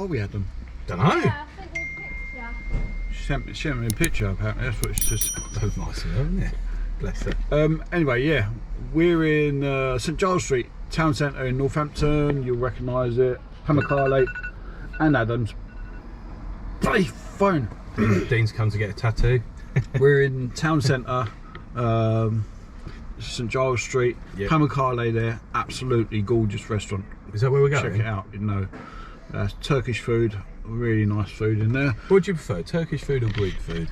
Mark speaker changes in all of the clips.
Speaker 1: are we, Adam?
Speaker 2: Don't know.
Speaker 3: Yeah, I sent you a picture.
Speaker 1: She sent me a picture, apparently. That's what she says.
Speaker 2: That's nice of her, isn't it? Bless her.
Speaker 1: Anyway, yeah, we're in St Giles Street, town centre in Northampton. You'll recognise it. Hammercarley and Adams. Bloody phone.
Speaker 2: Dean's come to get a tattoo.
Speaker 1: We're in town centre, St Giles Street.
Speaker 2: Yep.
Speaker 1: Hammercarley there. Absolutely gorgeous restaurant.
Speaker 2: Is that where we're going?
Speaker 1: Check it out. You know, Turkish food. Really nice food in there.
Speaker 2: What do you prefer, Turkish food or Greek food?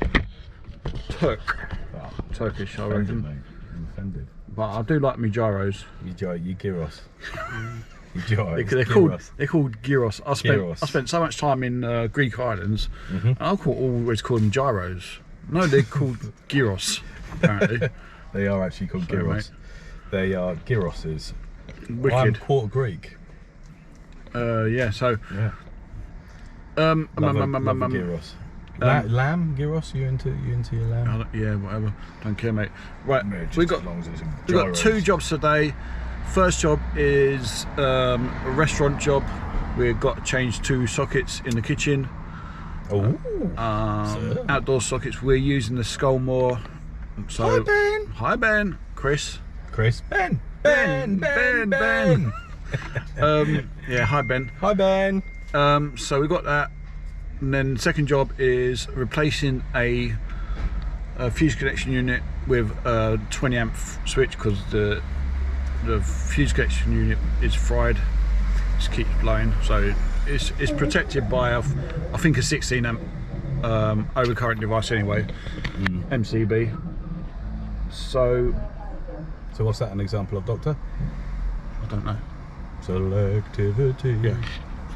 Speaker 1: Turkish, I
Speaker 2: Offended,
Speaker 1: reckon.
Speaker 2: mate. I'm offended.
Speaker 1: But I do like my gyros.
Speaker 2: You gyros. You gyros.
Speaker 1: They're called gyros. I spent so much time in Greek islands, and I always call them gyros. No, they're called gyros. Apparently,
Speaker 2: They are actually called
Speaker 1: Sorry,
Speaker 2: gyros. They are gyroses.
Speaker 1: wicked.
Speaker 2: I'm quarter Greek.
Speaker 1: Yeah. So.
Speaker 2: Yeah. Love a gyros. Lamb gyros. You into your lamb?
Speaker 1: Yeah, whatever. Don't care, mate. Right,
Speaker 2: No, just
Speaker 1: we got
Speaker 2: as long as it's
Speaker 1: we got
Speaker 2: gyros.
Speaker 1: 2 jobs today. First job is a restaurant job. We've got to change 2 sockets in the kitchen.
Speaker 2: Oh.
Speaker 1: Outdoor sockets. We're using the Scolmore. So,
Speaker 2: Hi Ben.
Speaker 1: Hi Ben. Chris.
Speaker 2: Ben.
Speaker 1: Yeah, hi Ben.
Speaker 2: Hi Ben.
Speaker 1: So we got that, and then the second job is replacing a fuse connection unit with a 20 amp switch because the fuse connection unit is fried. Just keeps blowing, so it's protected by I think a 16 amp overcurrent device anyway, MCB. So
Speaker 2: what's that an example of, Doctor?
Speaker 1: I don't know.
Speaker 2: Selectivity.
Speaker 1: Yeah.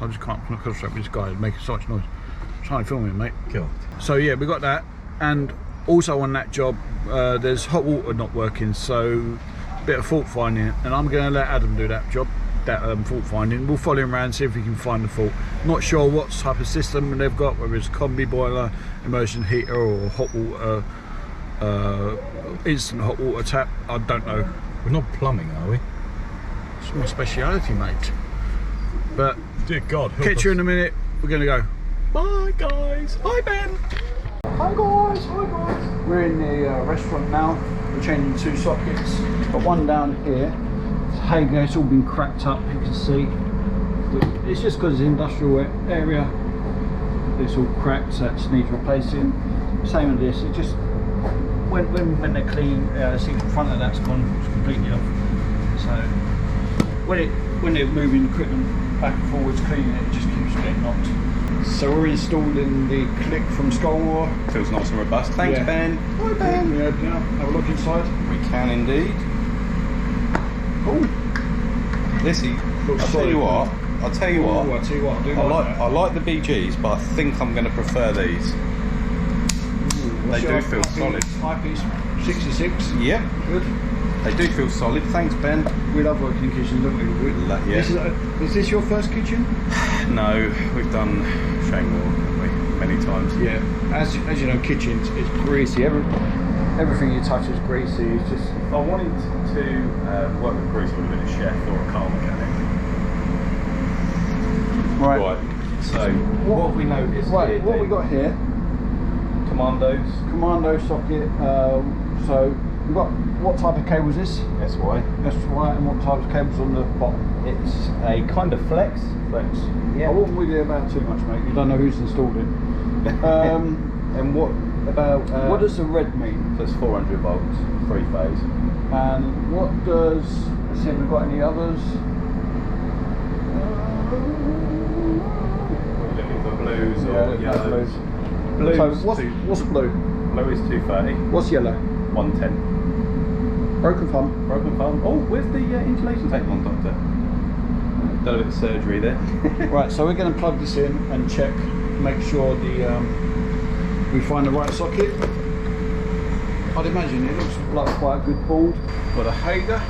Speaker 1: I just can't concentrate with this guy making so much noise. I'm trying to film him, mate.
Speaker 2: God.
Speaker 1: So yeah, we got that, and also on that job, there's hot water not working, so a bit of fault finding, and I'm going to let Adam do that job, that fault finding. We'll follow him around, see if we can find the fault. Not sure what type of system they've got, whether it's a combi boiler, immersion heater, or hot water, instant hot water tap. I don't know.
Speaker 2: We're not plumbing, are we?
Speaker 1: It's my speciality, mate. But
Speaker 2: Dear God.
Speaker 1: catch you in a minute. We're going to go.
Speaker 2: Bye guys. Hi Ben.
Speaker 1: Hi guys, We're in the restaurant now. We're changing 2 sockets. Got one down here. Hey guys, it's all been cracked up, you can see. It's just because it's an industrial area. It's all cracked, so it just needs replacing. Same with this. It just when they're clean, see the front of that's gone. It's completely off. So when they're moving equipment back and forwards, cleaning it just keeps getting knocked. So we're installing the click from Scolmore.
Speaker 4: Feels nice and robust. Thanks,
Speaker 1: Yeah.
Speaker 4: Ben. Hi, Ben.
Speaker 1: Yeah, have a look inside.
Speaker 4: We can indeed.
Speaker 1: Oh,
Speaker 4: Listen,
Speaker 1: Looks
Speaker 4: I'll tell you
Speaker 1: solid.
Speaker 4: what. I'll tell you what.
Speaker 1: I tell you what, I do that.
Speaker 4: I like the BGs, but I think I'm going to prefer these.
Speaker 1: What's
Speaker 4: They do
Speaker 1: your
Speaker 4: feel solid.
Speaker 1: Eyepiece 66.
Speaker 4: Yep,
Speaker 1: Good.
Speaker 4: they do feel solid. Thanks, Ben.
Speaker 1: We love working in kitchens, don't we?
Speaker 4: Yeah.
Speaker 1: Is this your first kitchen?
Speaker 4: No, we've done Shangmore, haven't we? Many times.
Speaker 1: Yeah. As you know, kitchens, it's greasy. Everything you touch is greasy. It's just.
Speaker 5: If I wanted to work with grease, I would have been a chef or a car mechanic.
Speaker 1: Right.
Speaker 4: Right. So, what have we noticed
Speaker 1: Right.
Speaker 4: here?
Speaker 1: What
Speaker 4: Dean?
Speaker 1: we got here?
Speaker 4: Commandos.
Speaker 1: Commando socket. So we've got what type of cable is this?
Speaker 4: SY.
Speaker 1: That's right. And what type of cables on the bottom?
Speaker 4: It's a kind of flex.
Speaker 1: Flex.
Speaker 4: Yeah.
Speaker 1: I wouldn't really about too much, mate. You don't know who's installed it.
Speaker 4: And what about?
Speaker 1: What does the red mean?
Speaker 4: So it's 400 volts, 3 phase.
Speaker 1: And what does? Let's see if we've got any others.
Speaker 5: Looking for blues
Speaker 1: Yeah,
Speaker 5: or
Speaker 1: no
Speaker 5: yellows.
Speaker 1: blues.
Speaker 5: Blues.
Speaker 1: So what's blue?
Speaker 5: Blue is 230,
Speaker 1: What's yellow?
Speaker 5: 110.
Speaker 1: Broken thumb.
Speaker 5: Broken thumb. Oh, with the insulation tape on, Doctor. Done a bit of surgery there.
Speaker 1: Right, so we're going to plug this in and check, make sure we find the right socket. I'd imagine it looks like quite a good board. Got a Hager.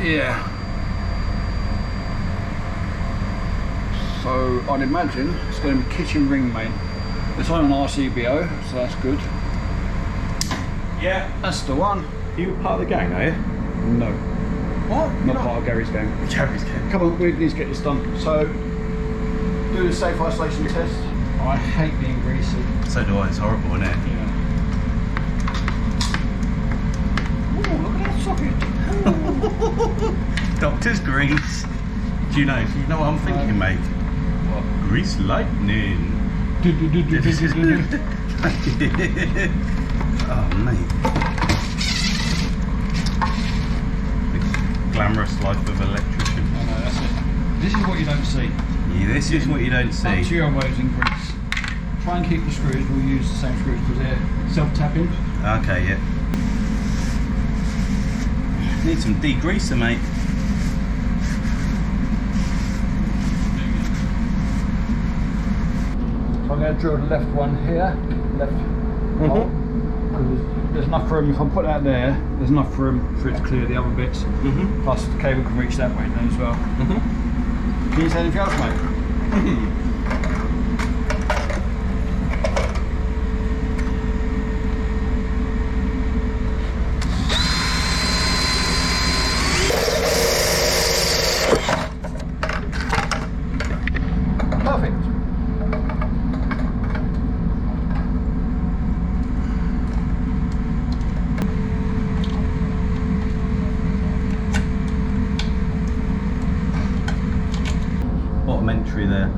Speaker 1: Yeah. So I'd imagine it's going to be kitchen ring main. It's on an RCBO, so that's good.
Speaker 5: Yeah.
Speaker 1: That's the one.
Speaker 5: You part of the gang, are you?
Speaker 1: No.
Speaker 5: What?
Speaker 1: Not part of Gary's game.
Speaker 5: Gary's game.
Speaker 1: Come on, we need to get this done. So, do the safe isolation test. I hate being greasy.
Speaker 5: So do I, it's horrible, isn't it?
Speaker 1: Yeah. Oh, look at that socket.
Speaker 5: Doctor's grease. Do you know what I'm thinking, mate?
Speaker 1: What?
Speaker 5: Grease lightning. Oh, mate. The glamorous life of electrician.
Speaker 1: I know, that's it. This is what you don't see.
Speaker 5: Yeah, this is what you don't
Speaker 1: Up
Speaker 5: see.
Speaker 1: to your elbows in grease. Try and keep the screws. We'll use the same screws because they're self-tapping.
Speaker 5: Okay, yeah. Need some degreaser, mate.
Speaker 1: So I'm going to drill the left one here. Left hole. Because there's enough room. If I put that there, there's enough room for it to clear the other bits. Plus the cable can reach that way then as well. Can you say anything else, mate? Perfect.
Speaker 5: Bottom entry there.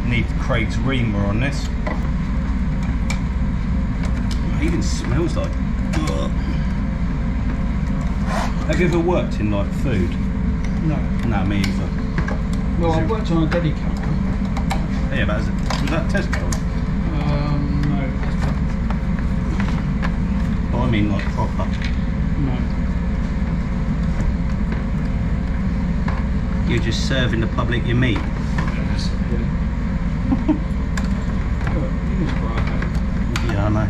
Speaker 5: Need Craig's reamer on this. It even smells like. Ugh. Have you ever worked in like food?
Speaker 1: No.
Speaker 5: No, me either.
Speaker 1: Well, I worked on a deli camera.
Speaker 5: Yeah, but was that Tesco?
Speaker 1: No.
Speaker 5: Oh, I mean like proper.
Speaker 1: No.
Speaker 5: You're just serving the public your meat.
Speaker 1: Yes, yeah. Oh, you just cry, mate.
Speaker 5: Yeah, I know.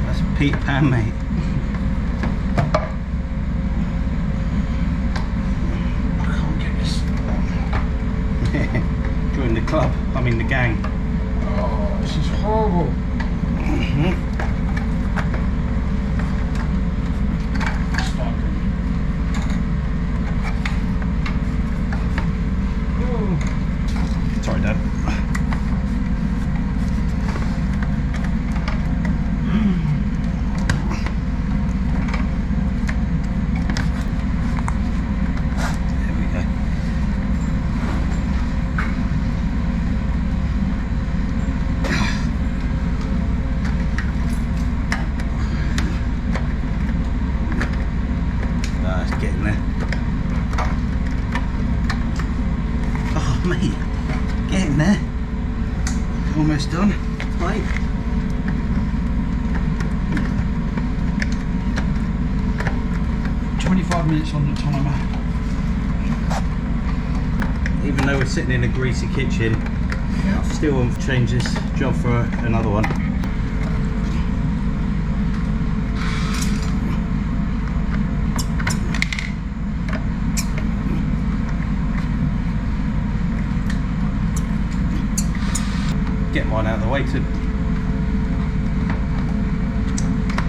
Speaker 5: That's Peter Pan, mate.
Speaker 1: I can't get this.
Speaker 5: Join the club. I mean the gang.
Speaker 1: Oh, this is horrible. Stinking. Oh.
Speaker 5: Sorry, Dad. There we go. It's getting there. Oh, mate, getting there. Almost done. Right.
Speaker 1: Minutes on the timer.
Speaker 5: Even though we're sitting in a greasy kitchen, still want to change this job for another one. Get mine out of the way too.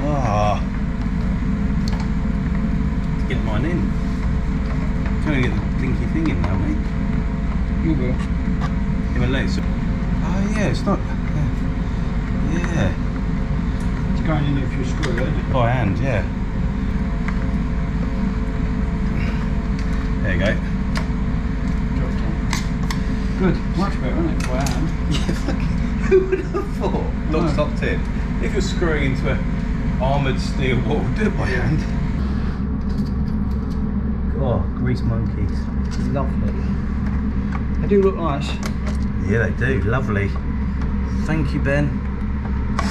Speaker 5: Ah. Get mine in. Trying to get the blinky thing in now, mate.
Speaker 1: You will.
Speaker 5: In my legs. Oh yeah, it's not. Yeah.
Speaker 1: It's going in if you screw it.
Speaker 5: By hand, yeah. There you go.
Speaker 1: Good. Much better, isn't it? By hand.
Speaker 5: Yeah, fucking. Who would have thought? Not
Speaker 1: No.
Speaker 5: stopped in. If you're screwing into an armoured steel wall, do it by hand. Oh, grease monkeys. Lovely.
Speaker 1: They do look nice.
Speaker 5: Yeah, they do. Lovely. Thank you, Ben. Do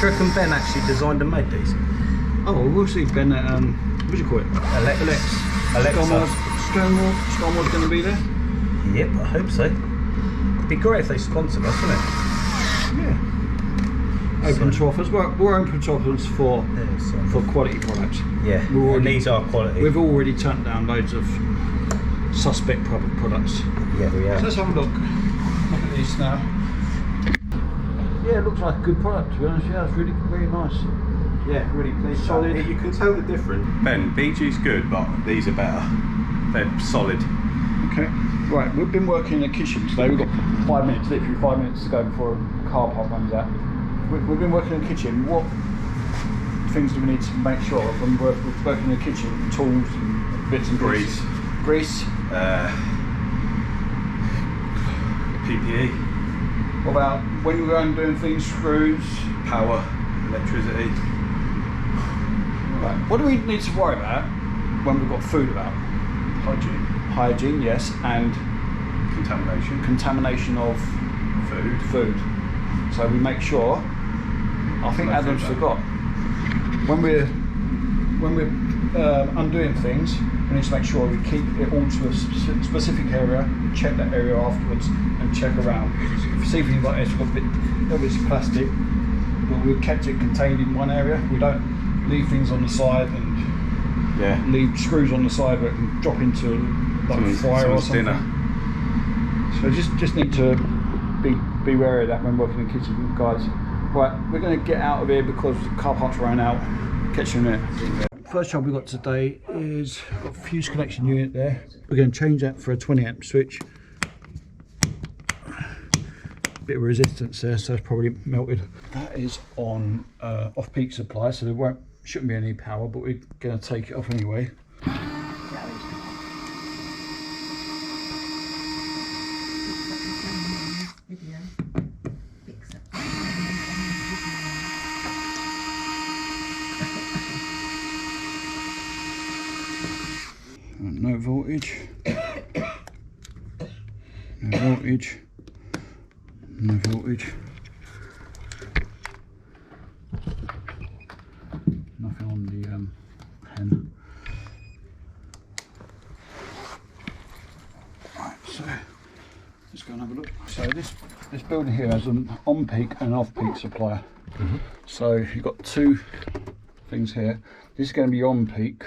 Speaker 5: you reckon Ben actually designed and made these?
Speaker 1: Oh, well, we'll see Ben at, what do you call it?
Speaker 5: Alexa.
Speaker 1: Scolmore's going to be there?
Speaker 5: Yep, I hope so. It'd be great if they sponsored us, wouldn't it?
Speaker 1: Yeah. open to offers. We're open to offers for quality products.
Speaker 5: Yeah, and these are quality.
Speaker 1: We've already turned down loads of suspect products.
Speaker 5: Yeah, we have.
Speaker 1: So let's have a look. Look at these now. Yeah, it looks like a good product, to be honest. Yeah, it's really, really nice. Yeah, really pleased. Solid.
Speaker 4: You can tell the difference. Ben, BG's good, but these are better. They're solid.
Speaker 1: Okay. Right, we've been working in the kitchen today. We've got 5 minutes, literally 5 minutes to go before the car park runs out. We've been working in the kitchen. What things do we need to make sure of when we're working in the kitchen? Tools and bits and
Speaker 4: Grease.
Speaker 1: Grease.
Speaker 4: PPE.
Speaker 1: What about when you're going doing things, screws?
Speaker 4: Power. Electricity.
Speaker 1: Right. What do we need to worry about when we've got food about?
Speaker 4: Hygiene.
Speaker 1: Hygiene, yes, and contamination of food. So we make sure. I think Adam's forgot. When we're undoing things, we need to make sure we keep it all to a specific area. Check that area afterwards and check around. If you see things like this, got a bit of plastic, but we've kept it contained in one area. We don't leave things on the side and leave screws on the side where it can drop into like a fire or something. Dinner. So just need to be wary of that when working in the kitchen, guys. Right, we're going to get out of here because the car park's run out. Catch you in a minute. First job we got today is got a fuse connection unit there. We're going to change that for a 20 amp switch. Bit of resistance there, so it's probably melted. That is on off-peak supply, so there shouldn't be any power, but we're going to take it off anyway. No voltage. No voltage. No voltage. Nothing on the pen. Right, so let's go and have a look. So this building here has an on-peak and off-peak supplier. So you've got two things here. This is going to be on-peak,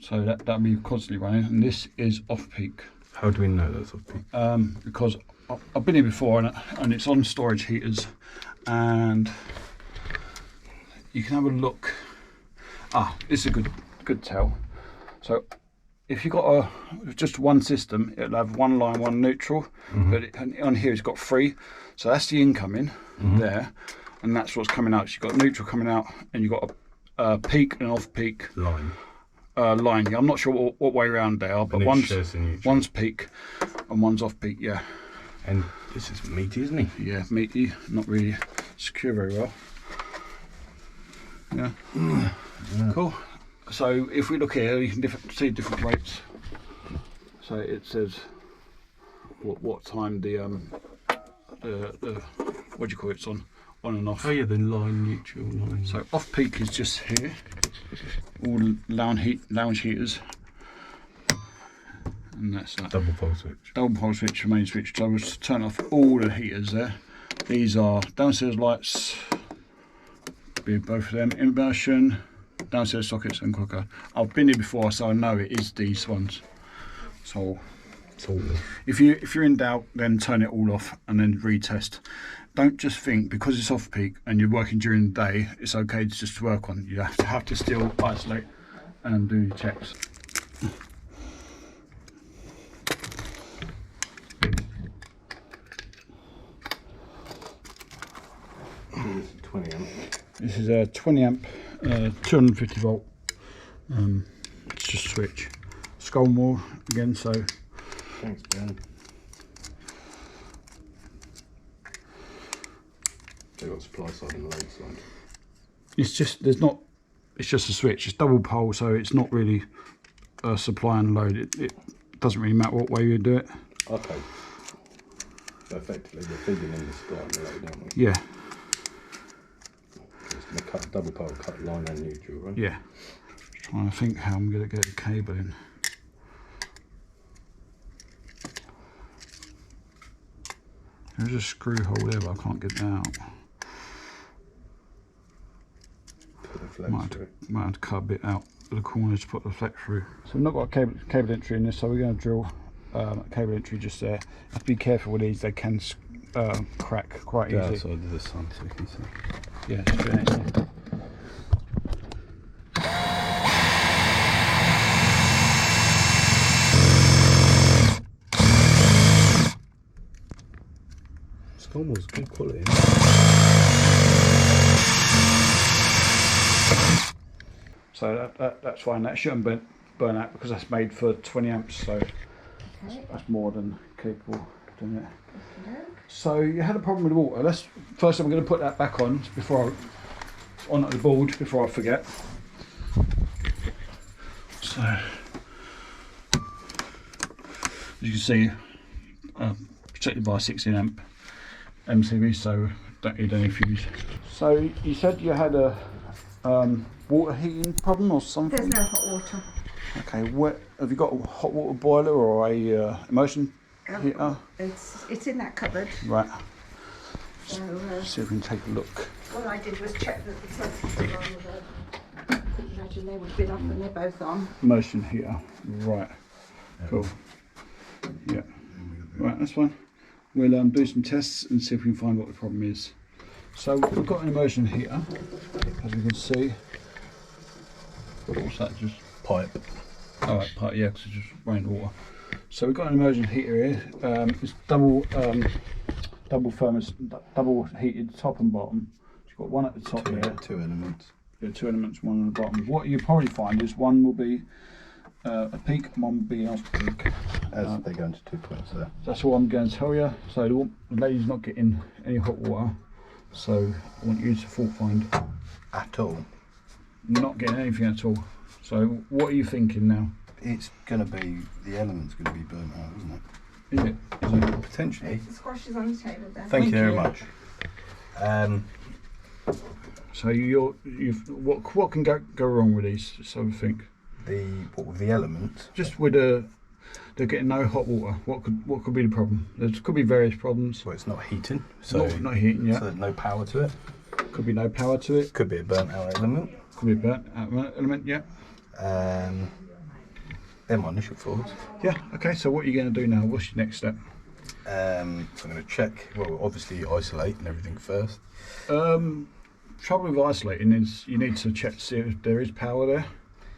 Speaker 1: so that'll be constantly running, and this is off-peak.
Speaker 2: How do we know that's off-peak?
Speaker 1: Because I've been here before, and it's on storage heaters, and you can have a look. This is a good tell. So if you've got just one system, it'll have one line, one neutral, but on here it's got three. So that's the incoming there, and that's what's coming out. So you've got neutral coming out, and you've got a peak and off-peak
Speaker 2: Line.
Speaker 1: Line. Yeah, I'm not sure what way around they are, but one's peak and one's off-peak. Yeah.
Speaker 2: And this is meaty, isn't he?
Speaker 1: Yeah, meaty. Not really secure very well. Yeah. Cool. So if we look here, you can see different rates. So it says what time the what do you call it? It's on and off.
Speaker 2: Oh yeah, the line, neutral line.
Speaker 1: So off peak is just here. All lounge heaters. And that's that.
Speaker 2: Double pole switch.
Speaker 1: Double pole switch, main switch. So I was to turn off all the heaters there. These are downstairs lights. Be both of them. Immersion, downstairs sockets and cooker. I've been here before, so I know it is these ones. So if you're in doubt, then turn it all off and then retest. Don't just think because it's off peak and you're working during the day, it's okay to just work on. You have to still isolate and do your checks.
Speaker 2: 20 amp.
Speaker 1: This is a 20 amp, 250 volt. It's just switch. Scolmore again, so.
Speaker 2: Thanks, Ben. They've got supply side and load side.
Speaker 1: It's just it's just a switch. It's double pole, so it's not really a supply and load. It doesn't really matter what way you do it.
Speaker 2: Okay. So effectively, we're feeding in the supply and the load, aren't we?
Speaker 1: Yeah.
Speaker 2: They cut double pole, cut line and neutral, right?
Speaker 1: Yeah. Just trying to think how I'm going to get the cable in. There's a screw hole there, but I can't get that out.
Speaker 4: flow through.
Speaker 1: Might have to cut a bit out of the corners to put the flex through. So we've not got a cable entry in this, so we're going to drill a cable entry just there. Have to be careful with these, they can crack quite easily.
Speaker 4: Outside of the sun so you can see.
Speaker 1: Yeah, just do it.
Speaker 4: Scolmore's good quality.
Speaker 1: So that's fine. That shouldn't burn out because that's made for 20 amps. So that's more than capable of doing it. So you had a problem with the water. First I'm going to put that back on before onto the board before I forget. So as you can see, protected by a 16 amp MCB, so don't need any fuse. So you said you had a water heating problem or something?
Speaker 3: There's no hot water.
Speaker 1: Okay, have you got a hot water boiler or a immersion heater?
Speaker 3: It's in that cupboard.
Speaker 1: Right.
Speaker 3: So
Speaker 1: See if we can take a look.
Speaker 3: what I did was check that the testers were on with it. I could imagine they would have been off when they're both on.
Speaker 1: Immersion heater. Right. Cool. Yeah. Right, that's fine. We'll do some tests and see if we can find what the problem is. So we've got an immersion heater, as you can see. What's that? Just
Speaker 4: Pipe.
Speaker 1: oh, right, pipe. Yeah, because it's just rained water. So we've got an immersion heater here. It's double furnace, double heated top and bottom. You've got one at the top here.
Speaker 4: Two elements.
Speaker 1: Yeah, two elements, one at the bottom. What you probably find is one will be a peak and one will be an off peak.
Speaker 4: As they go into 2 points there.
Speaker 1: That's what I'm going to tell you. So the lady's not getting any hot water. So I want you to fault find.
Speaker 4: At all.
Speaker 1: Not getting anything at all. So what are you thinking now?
Speaker 4: It's going to be, the element's going to be burnt out, isn't it?
Speaker 1: Is it?
Speaker 4: Potentially.
Speaker 3: The squash is on the table there.
Speaker 4: Thank you very
Speaker 1: you.
Speaker 4: much.
Speaker 1: So what can go wrong with these? So I think
Speaker 4: What with the element?
Speaker 1: just with they're getting no hot water. What could be the problem? There could be various problems.
Speaker 4: Well, it's not heating, so
Speaker 1: Not heating yet.
Speaker 4: so there's no power to it.
Speaker 1: Could be no power to it.
Speaker 4: Could be a burnt out element.
Speaker 1: Could be a burnt element. Yeah.
Speaker 4: They're my initial thoughts.
Speaker 1: Yeah. Okay. So what are you going to do now? What's your next step?
Speaker 4: So I'm going to check. Well, obviously isolate and everything first.
Speaker 1: Trouble with isolating is you need to check to see if there is power there.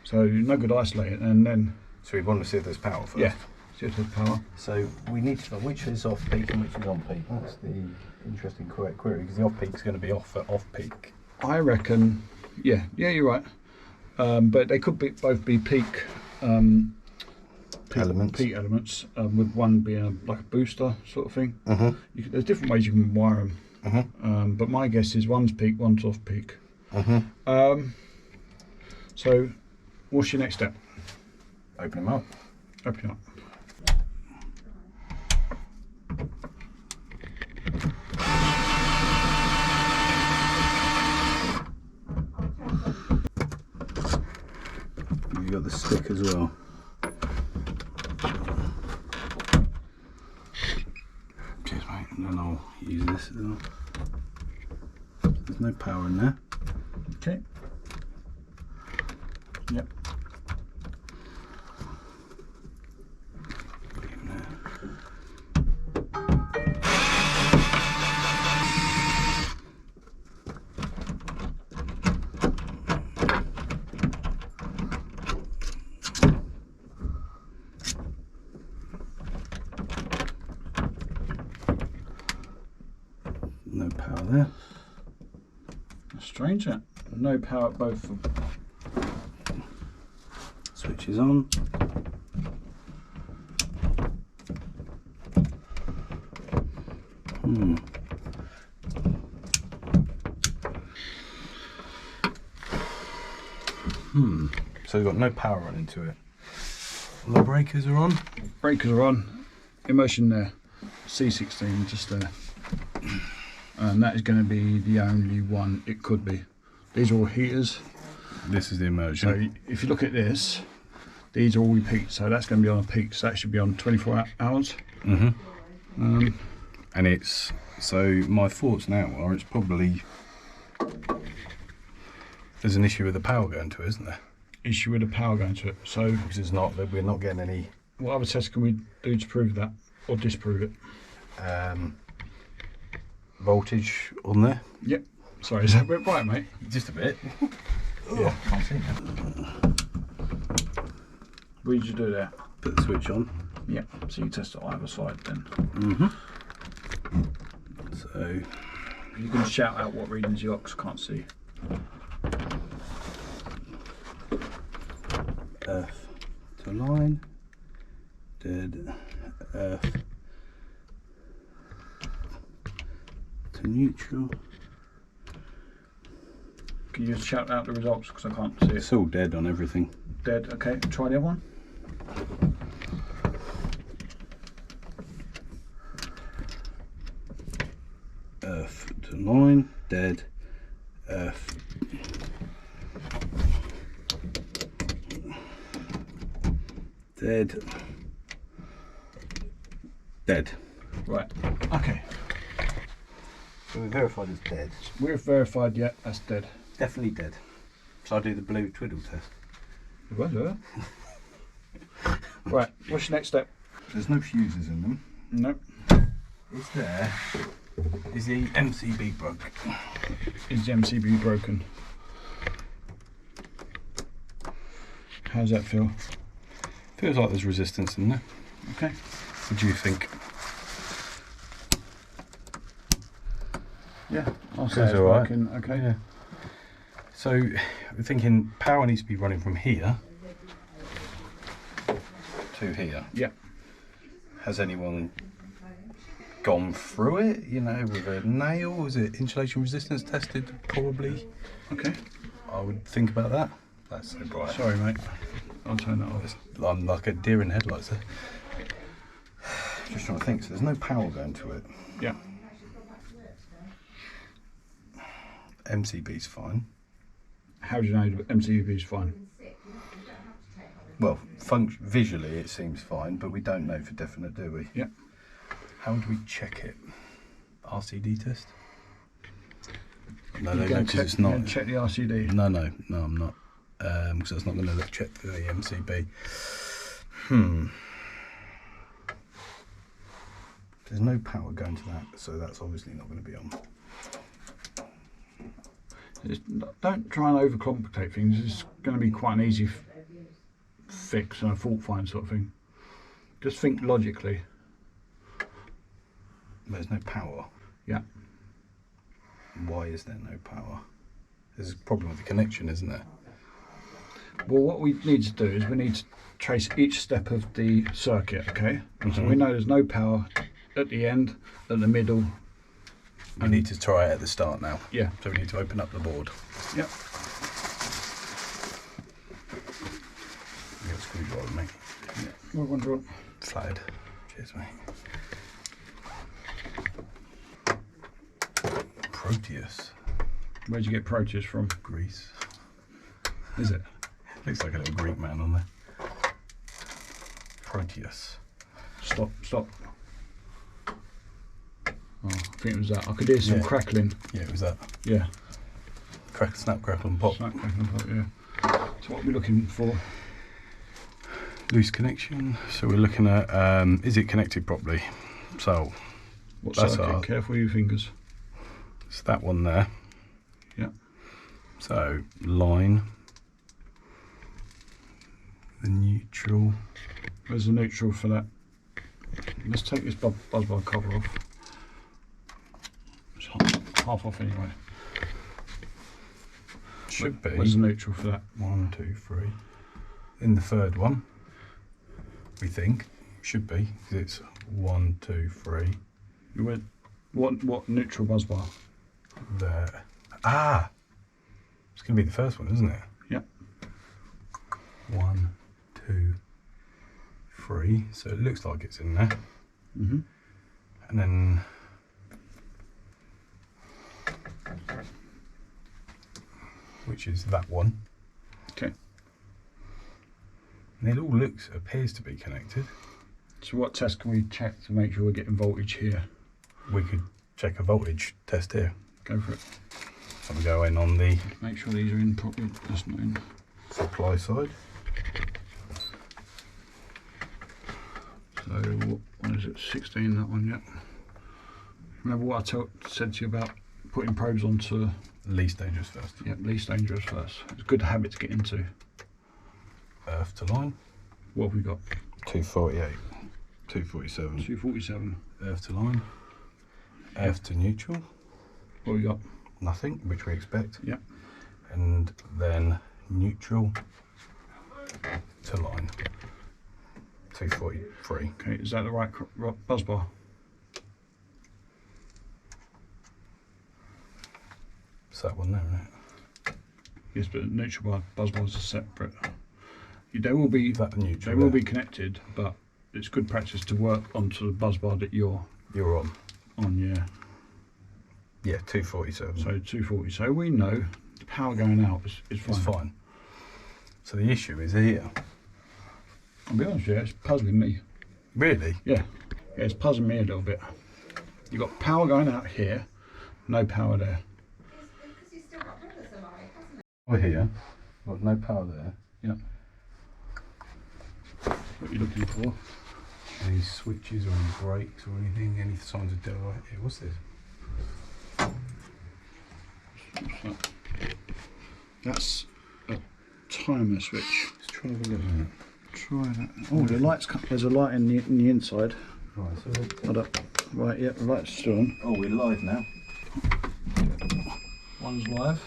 Speaker 1: So no good isolating and then
Speaker 4: So we want to see if there's power first.
Speaker 1: yeah, see if there's power.
Speaker 4: So we need to know which is off peak and which is on peak. That's the interesting query because the off peak is going to be off at off peak.
Speaker 1: I reckon. Yeah, you're right. But they could both be peak
Speaker 4: Elements.
Speaker 1: Peak elements, with one being like a booster sort of thing. There's different ways you can wire them. But my guess is one's peak, one's off peak. So, what's your next step?
Speaker 4: Open them up.
Speaker 1: Open up.
Speaker 4: You got the stick as well. Cheers, mate. And then I'll use this as well. There's no power in there.
Speaker 1: Okay. Yep.
Speaker 4: Put it in there. No power there.
Speaker 1: Strange that. No power at both of them.
Speaker 4: Switch is on. So we've got no power running to it. All the breakers are on.
Speaker 1: Breakers are on. Immersion there. C16 just there. And that is going to be the only one it could be. These are all heaters.
Speaker 4: This is the immersion.
Speaker 1: So if you look at this, these are all your peaks. So that's going to be on a peak. So that should be on 24 hours.
Speaker 4: And it's, so my thoughts now are it's probably
Speaker 2: There's an issue with the power going to it, isn't there?
Speaker 1: Issue with the power going to it. So
Speaker 2: Because it's not, we're not getting any
Speaker 1: what other tests can we do to prove that or disprove it?
Speaker 2: voltage on there.
Speaker 1: Yep. Sorry, is that a bit bright, mate?
Speaker 2: Just a bit.
Speaker 1: Yeah.
Speaker 2: Can't see that.
Speaker 1: What did you do there?
Speaker 2: Put the switch on.
Speaker 1: Yep. So you test it either side then.
Speaker 2: So
Speaker 1: You can shout out what readings you got 'cause I can't see.
Speaker 2: earth to line, dead, earth to neutral.
Speaker 1: Can you just shout out the results because I can't see it?
Speaker 2: It's all dead on everything.
Speaker 1: Dead. Okay. Try the other one.
Speaker 2: Earth to line, dead, earth. Dead. Dead.
Speaker 1: Right. Okay.
Speaker 2: So we verified it's dead.
Speaker 1: We've verified. Yeah, that's dead.
Speaker 2: Definitely dead. So I'll do the blue twiddle test.
Speaker 1: Well, yeah. Right. What's your next step?
Speaker 2: There's no fuses in them.
Speaker 1: Nope.
Speaker 2: Is there? Is the MCB broke?
Speaker 1: Is the MCB broken? How's that feel?
Speaker 2: Feels like there's resistance in there.
Speaker 1: Okay.
Speaker 2: What do you think?
Speaker 1: Yeah. I'll say
Speaker 2: Feels
Speaker 1: it's
Speaker 2: alright.
Speaker 1: working. Okay.
Speaker 2: Yeah. So we're thinking power needs to be running from here to here.
Speaker 1: Yeah.
Speaker 2: Has anyone gone through it, you know, with a nail? Is it insulation resistance tested? Probably.
Speaker 1: Okay.
Speaker 2: I would think about that. That's so bright.
Speaker 1: Sorry, mate. I'll turn that off.
Speaker 2: I'm like a deer in headlights there. Just trying to think, so there's no power going to it.
Speaker 1: Yeah.
Speaker 2: MCB's fine.
Speaker 1: How do you know the MCB is fine?
Speaker 2: Well, visually it seems fine, but we don't know for definite, do we?
Speaker 1: Yeah.
Speaker 2: How do we check it? RCD test? No,
Speaker 1: You
Speaker 2: no,
Speaker 1: go
Speaker 2: because it's
Speaker 1: you go
Speaker 2: not.
Speaker 1: and check the RCD.
Speaker 2: No, I'm not. Because that's not going to check for the MCB. There's no power going to that, so that's obviously not going to be on.
Speaker 1: Don't try and overcomplicate things. It's going to be quite an easy fix and a fault find sort of thing. Just think logically.
Speaker 2: There's no power.
Speaker 1: Yeah.
Speaker 2: Why is there no power? There's a problem with the connection, isn't there?
Speaker 1: Well, what we need to do is we need to trace each step of the circuit, okay? So we know there's no power at the end, at the middle.
Speaker 2: We need to try it at the start now.
Speaker 1: Yeah.
Speaker 2: So we need to open up the board.
Speaker 1: Yep.
Speaker 2: You got a screwdriver, mate.
Speaker 1: Well, one drawn.
Speaker 2: Flattered. Cheers, mate. Proteus.
Speaker 1: Where'd you get Proteus from?
Speaker 2: Greece.
Speaker 1: Is it?
Speaker 2: Looks like a little Greek man on there. Proteus.
Speaker 1: Stop. Oh, I think it was that. I could hear some
Speaker 2: Yeah.
Speaker 1: crackling.
Speaker 2: Yeah, it was that.
Speaker 1: Yeah.
Speaker 2: Snap, crackle and pop.
Speaker 1: Snap, crackling, pop, yeah. So what are we looking for?
Speaker 2: Loose connection. So we're looking at, is it connected properly? So
Speaker 1: What
Speaker 2: That's
Speaker 1: circuit?
Speaker 2: our-
Speaker 1: Careful with your fingers.
Speaker 2: it's that one there.
Speaker 1: Yeah.
Speaker 2: So line. The neutral.
Speaker 1: Where's the neutral for that? Let's take this buzz bar cover off. It's half off anyway.
Speaker 2: Should be.
Speaker 1: Where's the neutral for that?
Speaker 2: 1, 2, 3. In the third one, we think should be, because it's 1, 2, 3
Speaker 1: What neutral buzz bar?
Speaker 2: there. Ah, it's going to be the first one, isn't it?
Speaker 1: Yep.
Speaker 2: 1, 2, 3. So it looks like it's in there,
Speaker 1: Mm-hmm.
Speaker 2: and then which is that one.
Speaker 1: Okay.
Speaker 2: And it all appears to be connected.
Speaker 1: So what test can we check to make sure we're getting voltage here?
Speaker 2: We could check a voltage test here.
Speaker 1: Go for it.
Speaker 2: So we go in on the
Speaker 1: Make sure these are in properly. That's not in.
Speaker 2: supply side.
Speaker 1: So what one is it? 16. That one, yeah. Remember what I said to you about putting probes onto?
Speaker 2: Least dangerous first.
Speaker 1: Yep, least dangerous first. It's a good habit to get into.
Speaker 2: Earth to line.
Speaker 1: What have we got?
Speaker 2: 248. 247.
Speaker 1: 247.
Speaker 2: Earth to line. Earth to neutral.
Speaker 1: What have we got?
Speaker 2: Nothing, which we expect.
Speaker 1: Yep.
Speaker 2: And then neutral to line. 243.
Speaker 1: Okay, is that the right buzz bar?
Speaker 2: It's that one there, isn't it?
Speaker 1: Yes, but neutral bar, buzz bars are separate. They will be.
Speaker 2: Is that the neutral?
Speaker 1: They will
Speaker 2: there?
Speaker 1: be connected, but it's good practice to work onto the buzz bar that you're
Speaker 2: You're on.
Speaker 1: on. Yeah.
Speaker 2: Yeah, 247.
Speaker 1: So 240. So we know the power going out is fine.
Speaker 2: It's fine. So the issue is here.
Speaker 1: I'll be honest with you, it's puzzling me.
Speaker 2: Really?
Speaker 1: Yeah, it's puzzling me a little bit. You've got power going out here, no power there.
Speaker 3: Because you've still got brothers alive, hasn't it?
Speaker 2: We're here. Got no power there.
Speaker 1: Yeah. What are you looking for?
Speaker 2: Any switches or any brakes or anything? Any signs of dead right here? What's this?
Speaker 1: What's that? That's a timer switch.
Speaker 2: Let's try and have a look at it.
Speaker 1: Try that. Oh, the lights. There's a light in the inside.
Speaker 2: Right, so
Speaker 1: Hold up. Right, yeah, the light's still on.
Speaker 2: oh, we're live now.
Speaker 1: One's live.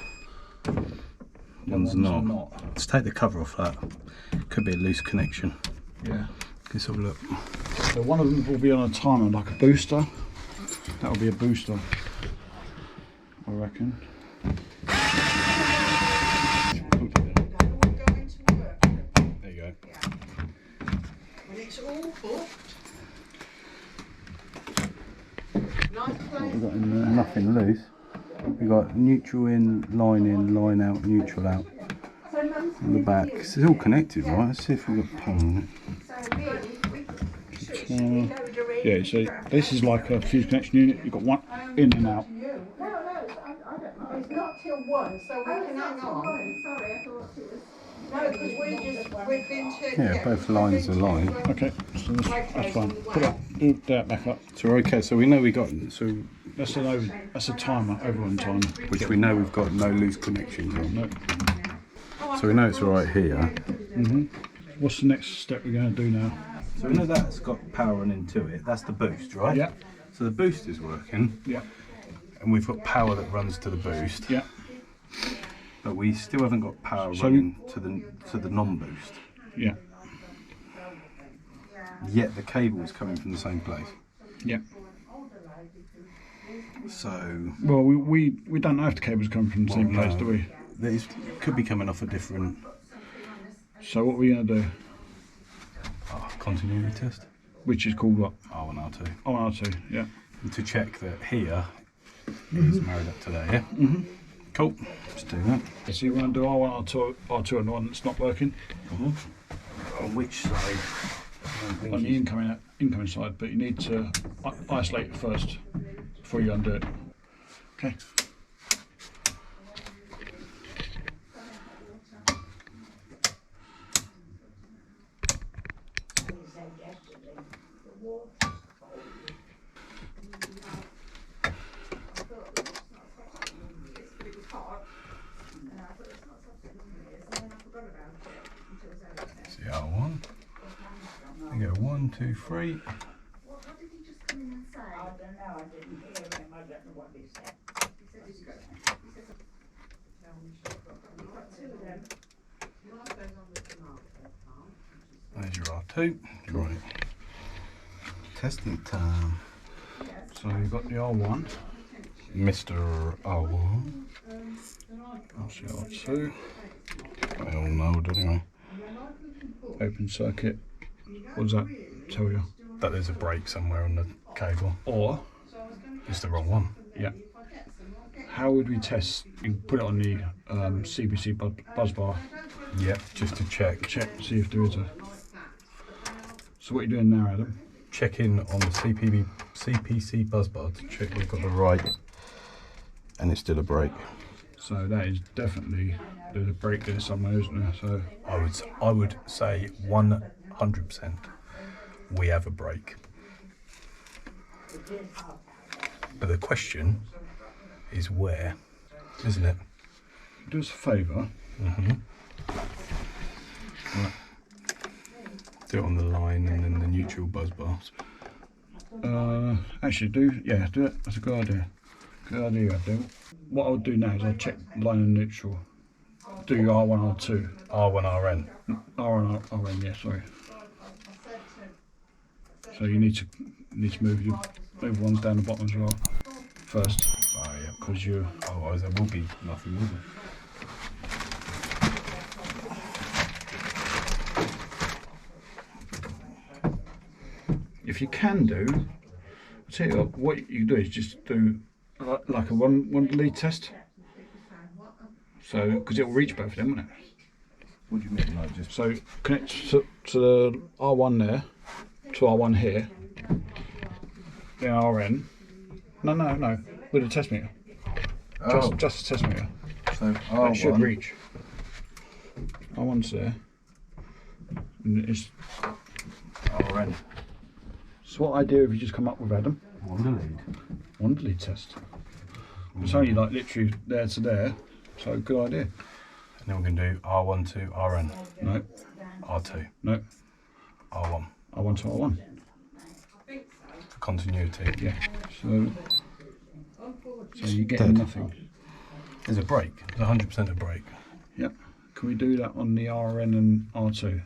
Speaker 2: One's not. Let's take the cover off that. Could be a loose connection.
Speaker 1: Yeah.
Speaker 2: Let's have a look.
Speaker 1: So one of them will be on a timer, like a booster. That will be a booster, I reckon.
Speaker 3: Going to work.
Speaker 2: There you go.
Speaker 3: When it's all booked. Nice
Speaker 2: What
Speaker 3: place.
Speaker 2: we got in there? Nothing loose. We got neutral in, line out, neutral out. On the back. This is all connected, right? Let's see if we've got power on
Speaker 3: So really, we should load her in.
Speaker 1: Yeah, so this is like a fuse connection unit. You've got one in and out.
Speaker 3: No, I don't know. It's not till 1, so we can hang on. Sorry, I thought it was. No, because we've been to.
Speaker 2: it. Yeah, both lines are live.
Speaker 1: Okay, so that's fine. Put do that back up.
Speaker 2: So we're okay, so we know we got, so
Speaker 1: That's a timer, overrun time.
Speaker 2: which we know we've got no loose connections on.
Speaker 1: No.
Speaker 2: So we know it's right here.
Speaker 1: What's the next step we're going to do now?
Speaker 2: So we know that's got power running into it. That's the boost, right?
Speaker 1: Yeah.
Speaker 2: So the boost is working,
Speaker 1: Yeah.
Speaker 2: and we've got power that runs to the boost.
Speaker 1: Yeah.
Speaker 2: But we still haven't got power
Speaker 1: So-
Speaker 2: running to the non-boost.
Speaker 1: Yeah.
Speaker 2: Yet the cable is coming from the same place.
Speaker 1: Yeah.
Speaker 2: So
Speaker 1: Well, we don't know if the cable's coming from the same
Speaker 2: Well,
Speaker 1: place,
Speaker 2: no.
Speaker 1: do we?
Speaker 2: these could be coming off a different
Speaker 1: So what are we going to do?
Speaker 2: continuity test.
Speaker 1: Which is called what?
Speaker 2: R1, R2.
Speaker 1: Oh, R2. Yeah.
Speaker 2: And to check that here is married up to there, yeah? Cool. Let's do that.
Speaker 1: So you want to do R1, R2 on the one that's not working
Speaker 2: On which side? I don't think
Speaker 1: on the
Speaker 2: he's-
Speaker 1: incoming side, but you need to isolate it first before you undo it. Okay.
Speaker 2: It's the R1. We go 1, 2, 3.
Speaker 3: What did he just come in and say? I don't know, I didn't hear him, I don't know what he said. He said he's got, he said, you've got 2 of them. One goes on with the marker.
Speaker 2: There's your R2. Right. Testing time.
Speaker 1: So you've got the R1.
Speaker 2: Mr. R1.
Speaker 1: That's the R2.
Speaker 2: I all know it anyway.
Speaker 1: Open circuit. What does that tell you?
Speaker 2: That there's a break somewhere on the cable.
Speaker 1: Or,
Speaker 2: It's the wrong one.
Speaker 1: yeah. How would we test? You can put it on the CPC buzz bar.
Speaker 2: Yep, just to check.
Speaker 1: Check, see if there is a. So what are you doing now, Adam?
Speaker 2: Check in on the CPC buzz bar to check we've got the right, and it's still a break.
Speaker 1: So that is definitely, there's a break there somewhere, isn't there? So
Speaker 4: I would say 100% we have a break. But the question is where, isn't it?
Speaker 1: do us a favour.
Speaker 4: Do it on the line and then the neutral buzz bars.
Speaker 1: Actually, do it. That's a good idea. Good idea, I do. What I'll do now is I'll check line and neutral. Do your R1, R2.
Speaker 4: R1, RN.
Speaker 1: R1, RN, yeah, sorry. So you need to move ones down the bottom as well first.
Speaker 4: Oh yeah.
Speaker 1: Because you.
Speaker 4: Otherwise there will be nothing, will there?
Speaker 1: If you can do, I'll tell you what you do is just do like a one lead test. So, because it will reach both of them, won't it?
Speaker 4: What do you mean, like just?
Speaker 1: So connect to the R1 there, to R1 here, the RN. No, with a test meter. Just a test meter.
Speaker 4: So
Speaker 1: R1 it should reach. R1's there, and it's
Speaker 4: RN.
Speaker 1: So what I do if you just come up with Adam? One lead test. It's only like literally there to there, so good idea.
Speaker 4: And then we're going to do R1 to RN.
Speaker 1: No.
Speaker 4: R2.
Speaker 1: No.
Speaker 4: R1.
Speaker 1: R1 to R1.
Speaker 4: For continuity.
Speaker 1: Yeah. So you get nothing.
Speaker 4: There's a break. There's 100% a break.
Speaker 1: Yep. Can we do that on the RN and R2?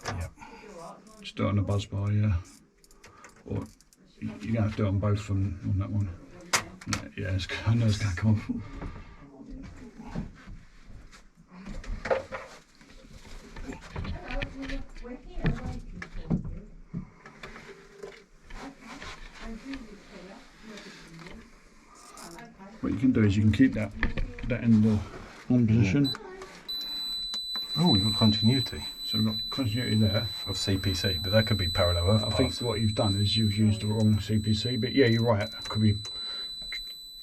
Speaker 4: Yep.
Speaker 1: Just do it on the buzz bar, yeah. Or you're going to have to do it on both on that one. Yeah, I know it's going to come off. What you can do is you can keep that in the on position.
Speaker 4: Oh, we've got continuity
Speaker 1: So we've got continuity there.
Speaker 4: of CPC, but that could be parallel earth
Speaker 1: I think
Speaker 4: paths.
Speaker 1: what you've done is you've used the wrong CPC, but yeah, you're right. Could be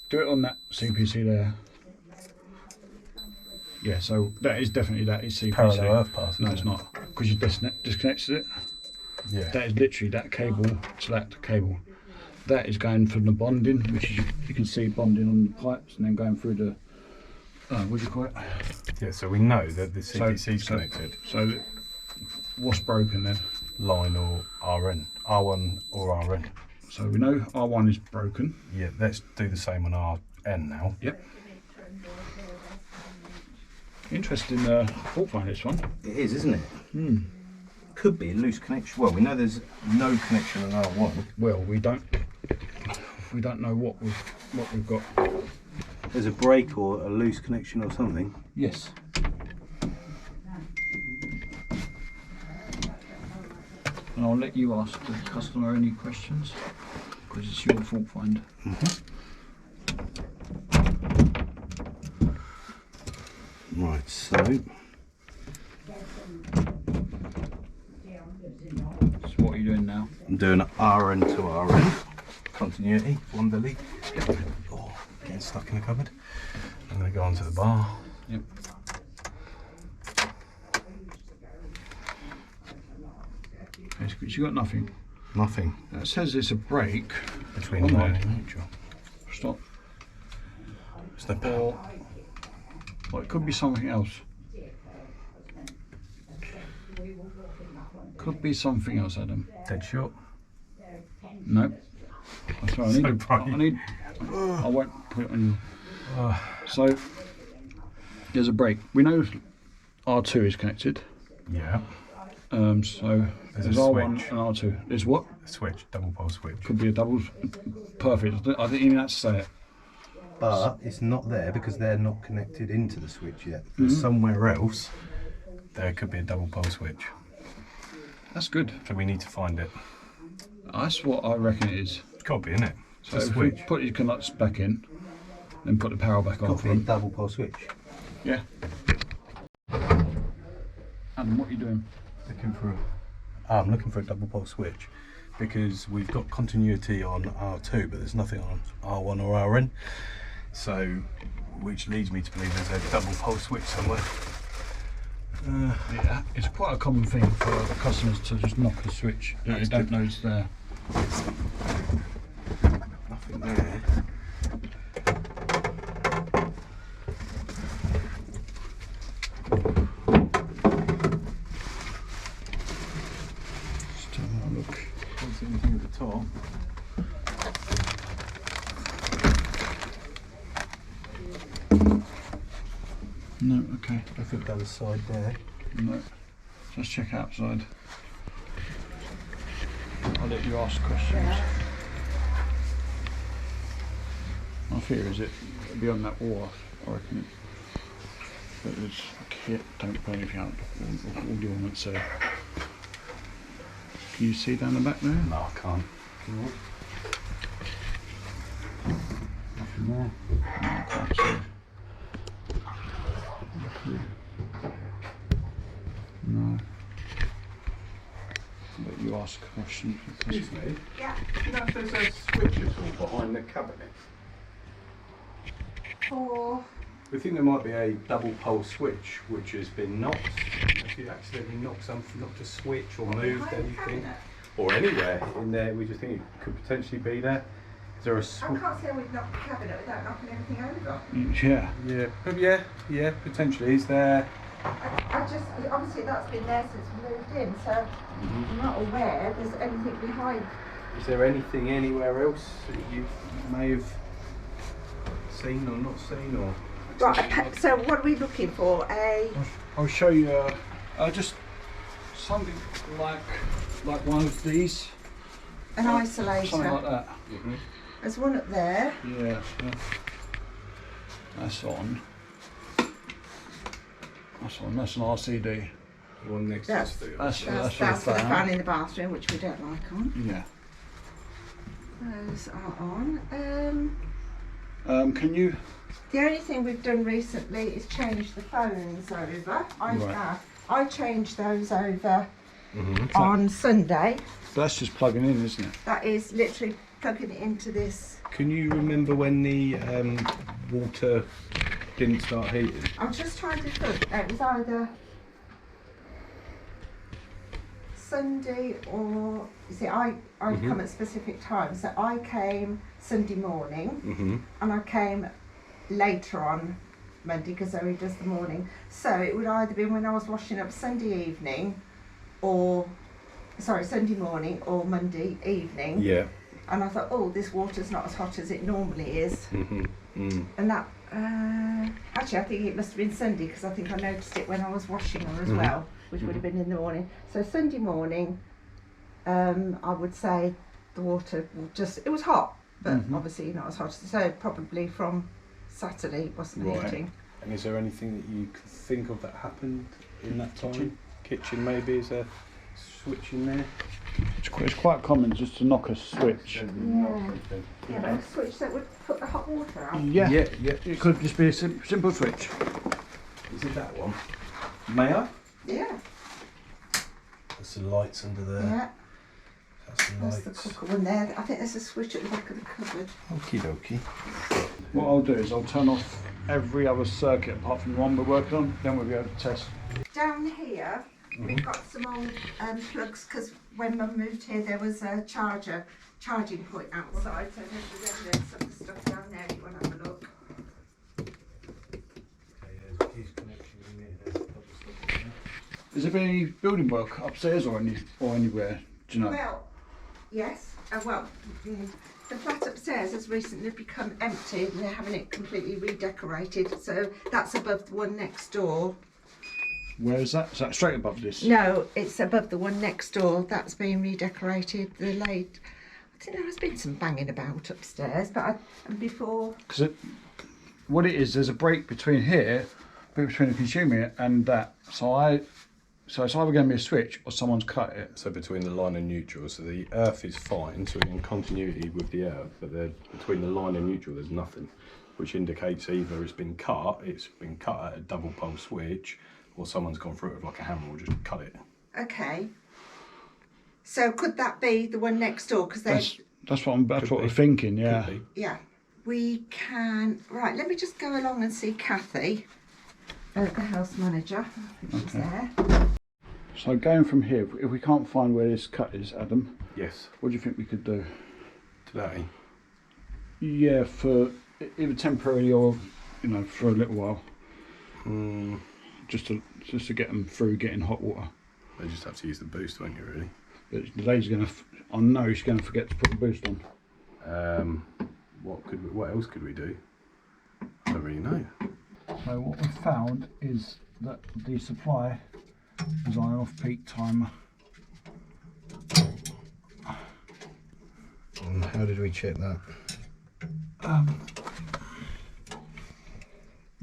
Speaker 1: do it on that CPC there. Yeah, so that is CPC.
Speaker 4: Parallel earth paths.
Speaker 1: No,
Speaker 4: isn't
Speaker 1: it's
Speaker 4: it?
Speaker 1: not because you disconnected it.
Speaker 4: Yeah.
Speaker 1: That is literally that cable to that cable. That is going from the bonding, which is, you can see bonding on the pipes, and then going through the what do you call it?
Speaker 4: Yeah. So we know that the CPC is connected.
Speaker 1: So what's broken then?
Speaker 4: Line or RN. R1 or RN.
Speaker 1: So we know R1 is broken.
Speaker 4: Yeah. Let's do the same on RN now.
Speaker 1: Yep. Interesting fault find this one.
Speaker 5: It is, isn't it? Could be a loose connection. Well, we know there's no connection on R1.
Speaker 1: Well, we don't know what we've got.
Speaker 5: There's a break or a loose connection or something.
Speaker 1: Yes. And I'll let you ask the customer any questions because it's your fault find.
Speaker 5: Right, so
Speaker 1: So what are you doing now?
Speaker 5: I'm doing RN to RN. Continuity, one delete.
Speaker 4: Oh, getting stuck in the cupboard. I'm going to go onto the bar.
Speaker 1: Yep. Okay, so you got nothing.
Speaker 4: Nothing
Speaker 1: That says it's a break.
Speaker 4: between
Speaker 1: On
Speaker 4: line
Speaker 1: there.
Speaker 4: and neutral.
Speaker 1: Stop.
Speaker 4: There's no power.
Speaker 1: Well, it could be something else. Could be something else, Adam.
Speaker 4: Dead short.
Speaker 1: No. I'm sorry,
Speaker 4: So bright.
Speaker 1: I won't put it on you. So, there's a break. We know R2 is connected.
Speaker 4: Yeah.
Speaker 1: So, there's
Speaker 4: a
Speaker 1: R1
Speaker 4: switch.
Speaker 1: and R2. There's what?
Speaker 4: Switch, double pole switch.
Speaker 1: Could be a double. Perfect. I didn't even have to say it.
Speaker 4: But it's not there because they're not connected into the switch yet. There's somewhere else there could be a double pole switch.
Speaker 1: That's good.
Speaker 4: So we need to find it.
Speaker 1: That's what I reckon it is.
Speaker 4: It's got to be, innit?
Speaker 1: So
Speaker 4: It's a
Speaker 1: if we
Speaker 4: switch.
Speaker 1: put your connects back in, then put the power back on
Speaker 5: got
Speaker 1: for
Speaker 5: to be a
Speaker 1: them.
Speaker 5: double pole switch.
Speaker 1: Yeah. Adam, what are you doing?
Speaker 4: Looking for I'm looking for a double pole switch because we've got continuity on R2 but there's nothing on R1 or RN. So, which leads me to believe there's a double pole switch somewhere.
Speaker 1: Yeah, it's quite a common thing for customers to just knock a switch that they don't know is there.
Speaker 4: Nothing there.
Speaker 1: Just have a look.
Speaker 4: Can't see anything at the top.
Speaker 1: No, okay.
Speaker 4: Nothing down the side there.
Speaker 1: No. Let's check outside. I'll let you ask questions. My fear is it beyond that wall, I reckon. But it's kit, don't put anything out. All the ornaments there. Can you see down the back there?
Speaker 4: No, I can't. Nothing there.
Speaker 1: No, I can't see. No. But you ask questions.
Speaker 4: Excuse me.
Speaker 3: Yeah.
Speaker 4: Do you know if there's a switch at all behind the cabinet?
Speaker 3: For
Speaker 4: We think there might be a double pole switch which has been knocked. If you accidentally knocked something, knocked a switch or moved
Speaker 3: behind the
Speaker 4: anything,
Speaker 3: cabinet.
Speaker 4: or anywhere in there, we just think it could potentially be there. Is there a
Speaker 3: I
Speaker 4: switch?
Speaker 3: can't say we've knocked the cabinet without knocking everything over.
Speaker 1: Yeah.
Speaker 4: Yeah, potentially. Is there?
Speaker 3: I just, obviously that's been there since we moved in, so I'm not aware there's anything behind.
Speaker 4: Is there anything anywhere else that you may have seen or not seen, or?
Speaker 3: Right, so what are we looking for?
Speaker 1: I'll show you just something like one of these.
Speaker 3: An isolator.
Speaker 1: Something like that.
Speaker 3: There's one up there.
Speaker 1: Yeah. That's on. That's an RCD.
Speaker 4: The one next
Speaker 3: That's-
Speaker 4: to the
Speaker 1: That's
Speaker 3: That's
Speaker 1: for the
Speaker 3: for the
Speaker 1: fan.
Speaker 3: fan in the bathroom, which we don't like on.
Speaker 1: Yeah.
Speaker 3: Those are on.
Speaker 1: Can you?
Speaker 3: The only thing we've done recently is change the phones over.
Speaker 1: Right.
Speaker 3: I changed those over
Speaker 4: Mm-hmm.
Speaker 3: on Sunday.
Speaker 1: That's just plugging in, isn't it?
Speaker 3: That is literally plugging it into this.
Speaker 4: Can you remember when the water didn't start heating?
Speaker 3: I'm just trying to think. It was either Sunday or I come at specific times. So I came Sunday morning
Speaker 4: Mm-hmm.
Speaker 3: and I came later on Monday because Zoe does the morning. So it would either be when I was washing up Sunday evening or Sunday morning or Monday evening.
Speaker 4: Yeah.
Speaker 3: And I thought, oh, this water's not as hot as it normally is.
Speaker 4: Mm-hmm. Mm.
Speaker 3: And that, actually I think it must have been Sunday because I think I noticed it when I was washing her as
Speaker 4: Mhm.
Speaker 3: well, which would have been in the morning. So Sunday morning, I would say the water it was hot, but
Speaker 1: Mhm.
Speaker 3: obviously not as hot. So probably from Saturday it wasn't
Speaker 4: Right.
Speaker 3: heating.
Speaker 4: And is there anything that you can think of that happened in that time? Kitchen maybe, is there a switch in there?
Speaker 1: It's quite common just to knock a switch.
Speaker 3: Yeah, but a switch that would put the hot water out.
Speaker 1: Yeah.
Speaker 4: Yeah.
Speaker 1: It could just be a simple switch.
Speaker 4: Is it that one? May I?
Speaker 3: Yeah,
Speaker 4: There's the lights under there.
Speaker 3: yeah.
Speaker 4: That's the
Speaker 3: That's
Speaker 4: lights.
Speaker 3: the cooker one there. I think there's a switch at the back of the cupboard.
Speaker 4: Okie dokie.
Speaker 1: What I'll do is I'll turn off every other circuit apart from the one we're working on, then we'll be able to test.
Speaker 3: Down here, we've got some old plugs because when Mum moved here, there was a charging point outside. So there's the evidence of the stuff down there. If you want to have a look.
Speaker 1: Has there been any building work upstairs or anywhere? Do you know?
Speaker 3: Well, yes. The flat upstairs has recently become empty and they're having it completely redecorated. So that's above the one next door.
Speaker 1: Where is that? Is that straight above this?
Speaker 3: No, it's above the one next door. That's being redecorated. I think there has been some banging about upstairs, but before.
Speaker 1: Because what it is, there's a break between here, between the consumer and that. So it's either going to be a switch or someone's cut it.
Speaker 4: So between the line and neutral, so the earth is fine, so we're in continuity with the earth, but between the line and neutral there's nothing, which indicates either it's been cut at a double pole switch, or someone's gone through it with like a hammer or just cut it.
Speaker 3: Okay. So could that be the one next door? Because they.
Speaker 1: That's what we're thinking. Yeah.
Speaker 4: Could be.
Speaker 3: Yeah. we can, right, let me just go along and see Kathy, the house manager. I think she's there.
Speaker 1: So going from here, if we can't find where this cut is, Adam,
Speaker 4: Yes.
Speaker 1: what do you think we could do?
Speaker 4: Today.
Speaker 1: Yeah, for either temporarily or, you know, for a little while. Just to get them through getting hot water.
Speaker 4: They just have to use the boost, won't you, really?
Speaker 1: But the lady's going to, I know she's going to forget to put the boost on.
Speaker 4: What else could we do? I don't really know.
Speaker 1: So what we found is that the supply is on an off-peak timer.
Speaker 4: And how did we check that?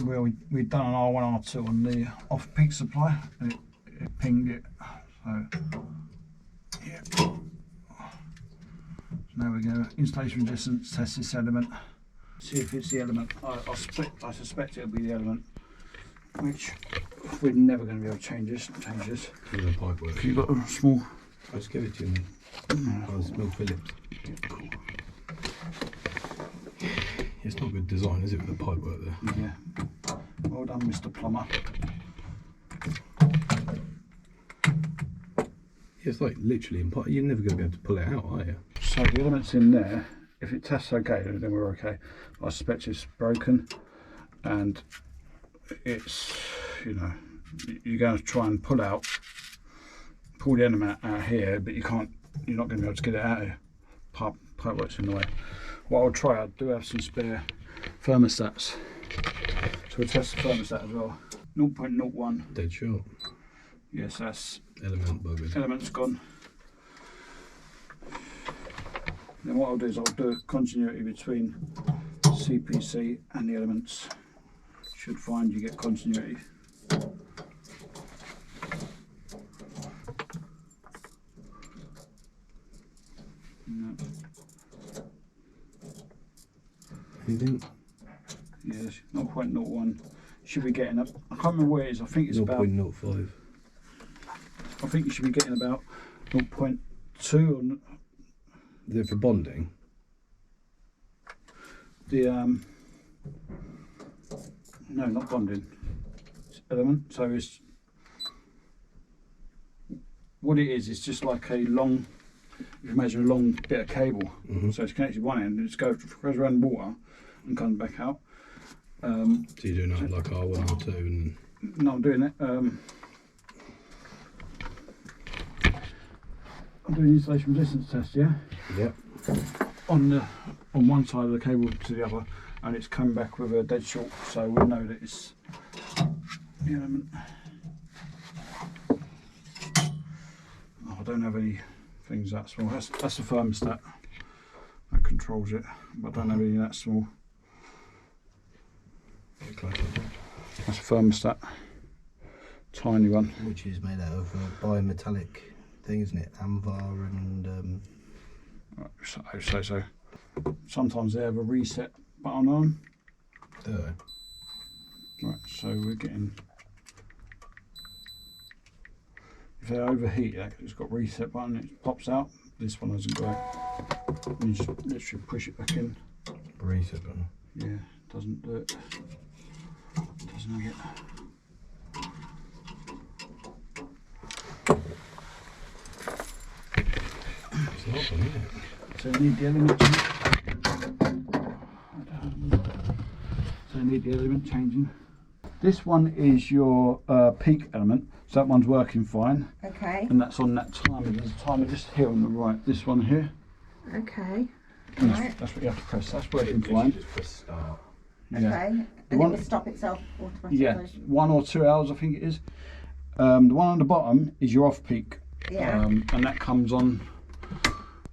Speaker 1: Well, we'd done an R1, R2 on the off-peak supply, and it pinged it. So, yeah. So now we go. Installation resistance, test this element. See if it's the element. I suspect it'll be the element, which we're never going to be able to change this.
Speaker 4: With the pipe work.
Speaker 1: You've got a small.
Speaker 4: I'll just give it to you then. Oh, small Phillips. It's not good design, is it, with the pipe work there?
Speaker 1: Yeah. Well done, Mr. Plumber.
Speaker 4: It's like literally impossible. You're never going to be able to pull it out, are you?
Speaker 1: So the element's in there. If it tests okay, then we're okay. I suspect it's broken, and it's, you know, you're going to try and pull the element out here, but you can't. You're not going to be able to get it out here. Pipe works in the way. What I'll try, I do have some spare thermostats, so we'll test the thermostat as well. 0.01.
Speaker 4: Dead short.
Speaker 1: Yes, that's
Speaker 4: Element buggered.
Speaker 1: element's gone. Then what I'll do is I'll do a continuity between CPC and the elements. Should find you get continuity. No.
Speaker 4: Anything?
Speaker 1: Yes, 0.01. Should be getting up. I can't remember where it is. I think it's about.
Speaker 4: 0.05.
Speaker 1: I think you should be getting about 0.2 or
Speaker 4: Is it for bonding?
Speaker 1: the no, not bonding. It's element. So it's what it is. It's just like a long. You imagine a long bit of cable. So it's connected to one end and it goes around water and comes back out.
Speaker 4: So you're doing that like R1, R2 and...
Speaker 1: No, I'm doing it. I'm doing the installation resistance test, yeah?
Speaker 4: Yep.
Speaker 1: On one side of the cable to the other, and it's come back with a dead short, so we know that it's the element. Oh, I don't have any things that small. That's the thermostat that controls it, but I don't have any that small. That's a thermostat, tiny one.
Speaker 5: Which is made out of a bimetallic thing, isn't it? Amvar and...
Speaker 1: So sometimes they have a reset button on.
Speaker 4: Do they?
Speaker 1: Right, so we're getting. If they overheat, it's got reset button. It pops out. This one hasn't got it. And you just literally push it back in.
Speaker 4: Reset button.
Speaker 1: Yeah, doesn't do it. Doesn't have it.
Speaker 4: It's not one, is it?
Speaker 1: So you need the element change. So you need the element changing. This one is your peak element, so that one's working fine.
Speaker 3: Okay.
Speaker 1: And that's on that timer. There's a timer just here on the right. This one here.
Speaker 3: Okay.
Speaker 1: And
Speaker 3: Right.
Speaker 1: that's what you have to press. That's working
Speaker 4: Literally
Speaker 1: fine.
Speaker 4: just press start.
Speaker 1: Yeah.
Speaker 3: Okay. And
Speaker 1: one-
Speaker 3: it will stop itself automatically.
Speaker 1: Yeah, 1 or 2 hours I think it is. The one on the bottom is your off peak.
Speaker 3: Yeah.
Speaker 1: And that comes on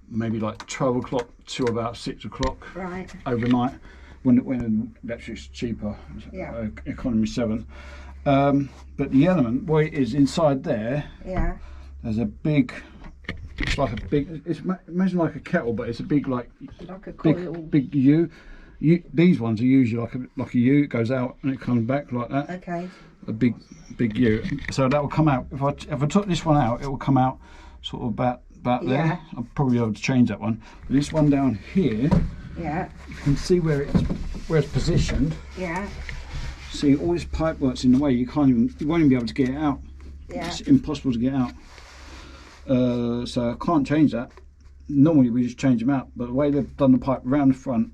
Speaker 1: maybe like 12 o'clock to about 6 o'clock
Speaker 3: Right.
Speaker 1: overnight when electric's cheaper.
Speaker 3: Yeah.
Speaker 1: Economy 7. But the element, what it is inside there,
Speaker 3: Yeah.
Speaker 1: there's a big, it's like a big, imagine like a kettle, but it's a big like
Speaker 3: Like a coil.
Speaker 1: big U. These ones are usually like a U. It goes out and it comes back like that.
Speaker 3: Okay.
Speaker 1: A big U. So that will come out. If I took this one out, it will come out sort of about there.
Speaker 3: Yeah.
Speaker 1: I'll probably be able to change that one. But this one down here,
Speaker 3: Yeah.
Speaker 1: You can see where it's positioned.
Speaker 3: Yeah.
Speaker 1: See, all this pipe work's in the way. You won't even be able to get it out.
Speaker 3: Yeah.
Speaker 1: It's impossible to get out. So I can't change that. Normally we just change them out, but the way they've done the pipe around the front,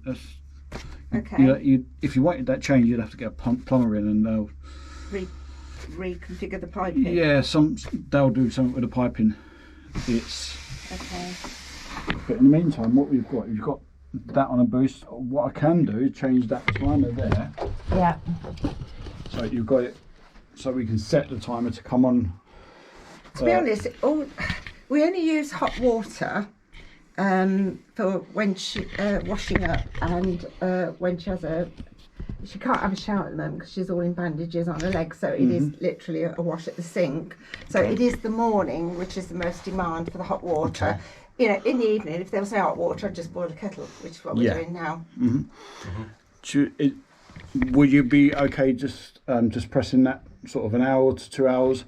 Speaker 3: Okay.
Speaker 1: if you wanted that change, you'd have to get a plumber in, and they'll
Speaker 3: Reconfigure the piping.
Speaker 1: yeah, they'll do something with the piping.
Speaker 3: Okay.
Speaker 1: But in the meantime, what you've got that on a boost. What I can do is change that timer there.
Speaker 3: Yeah.
Speaker 1: So you've got it, so we can set the timer to come on.
Speaker 3: To be honest, we only use hot water for when she washing up, and when she can't have a shower at the moment because she's all in bandages on her legs, so it is literally a wash at the sink. So it is the morning which is the most demand for the hot water.
Speaker 1: Okay.
Speaker 3: You know, in the evening, if there was no hot water, I'd just boil a kettle, which is what we're doing now.
Speaker 1: Would you be okay just pressing that sort of an hour to 2 hours